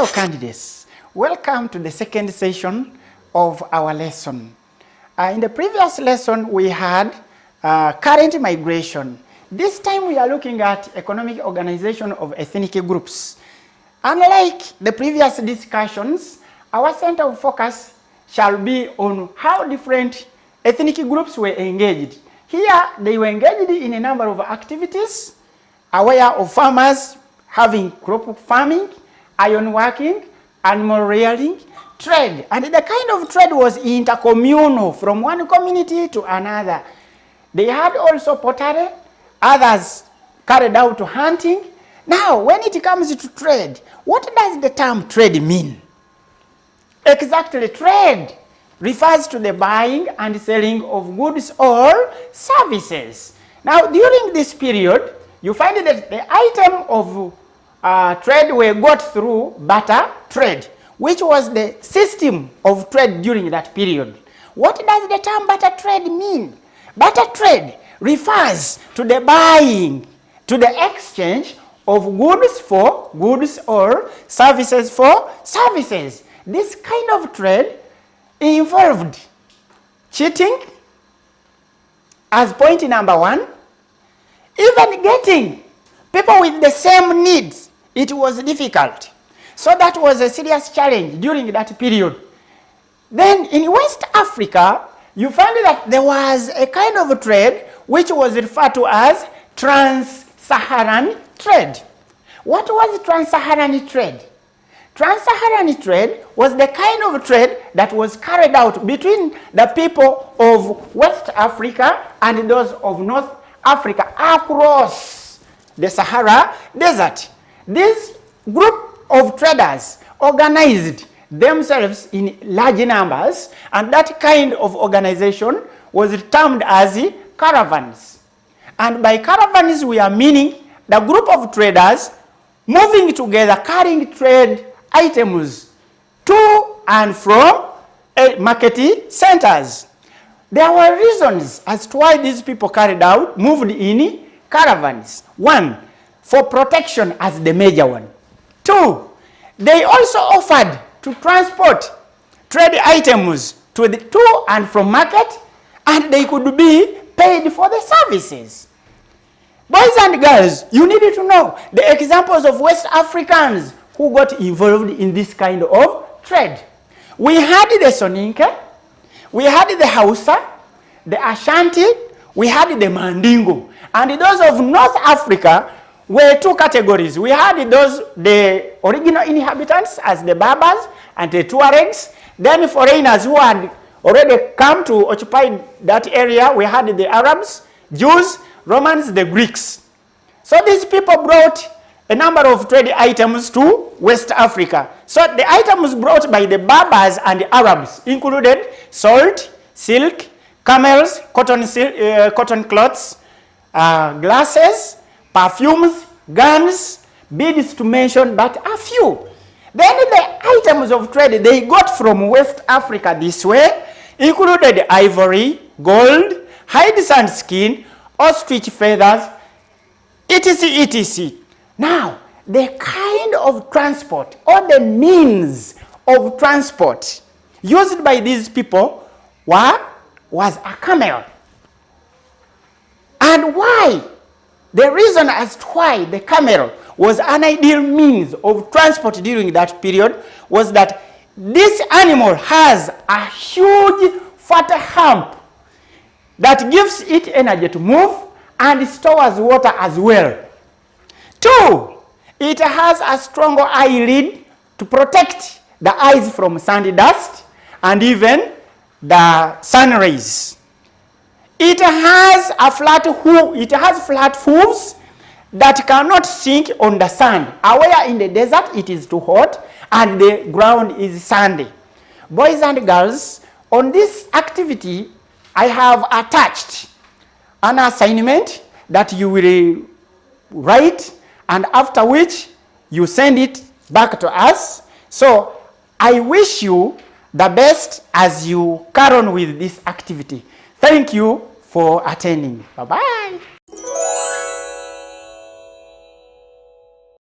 Hello candidates, welcome to the second session of our lesson. In the previous lesson we had current migration. This time we are looking at economic organization of ethnic groups. Unlike the previous discussions, our center of focus shall be on how different ethnic groups were engaged. Here they were engaged in a number of activities, aware of farmers having crop farming, iron working, animal rearing, trade. And the kind of trade was intercommunal from one community to another. They had also pottery, others carried out hunting. Now, when it comes to trade, what does the term trade mean? Exactly, trade refers to the buying and selling of goods or services. Now, during this period, you find that the item of trade were got through barter trade, which was the system of trade during that period. What does the term barter trade mean? Barter trade refers to the buying, to the exchange of goods for goods or services for services. This kind of trade involved cheating as point number one, even getting people with the same needs. It was difficult. So that was a serious challenge during that period. Then in West Africa, you find that there was a kind of trade which was referred to as trans-Saharan trade. What was trans-Saharan trade? Trans-Saharan trade was the kind of trade that was carried out between the people of West Africa and those of North Africa across the Sahara Desert. This group of traders organized themselves in large numbers, and that kind of organization was termed as caravans. And by caravans we are meaning the group of traders moving together, carrying trade items to and from market centers. There were reasons as to why these people moved in caravans. One, for protection as the major one. Two, they also offered to transport trade items to and from market, and they could be paid for the services. Boys and girls, you need to know the examples of West Africans who got involved in this kind of trade. We had the Soninke, we had the Hausa, the Ashanti, we had the Mandingo. And those of North Africa were two categories. We had the original inhabitants as the Berbers and the Tuaregs. Then foreigners who had already come to occupy that area, we had the Arabs, Jews, Romans, the Greeks. So these people brought a number of trade items to West Africa. So the items brought by the Berbers and the Arabs included salt, silk, camels, cotton cloths, glasses, perfumes, guns, beads to mention but a few. Then the items of trade they got from West Africa this way included ivory, gold, hides and skin, ostrich feathers, etc. etc. Now, the kind of transport or the means of transport used by these people was a camel. And why? The reason as to why the camel was an ideal means of transport during that period was that this animal has a huge fat hump that gives it energy to move and stores water as well. Two, it has a stronger eyelid to protect the eyes from sandy dust and even the sun rays. It has a flat hooves that cannot sink on the sand. Where in the desert it is too hot and the ground is sandy. Boys and girls, on this activity, I have attached an assignment that you will write, and after which you send it back to us. So I wish you the best as you carry on with this activity. Thank you for attending. Bye-bye.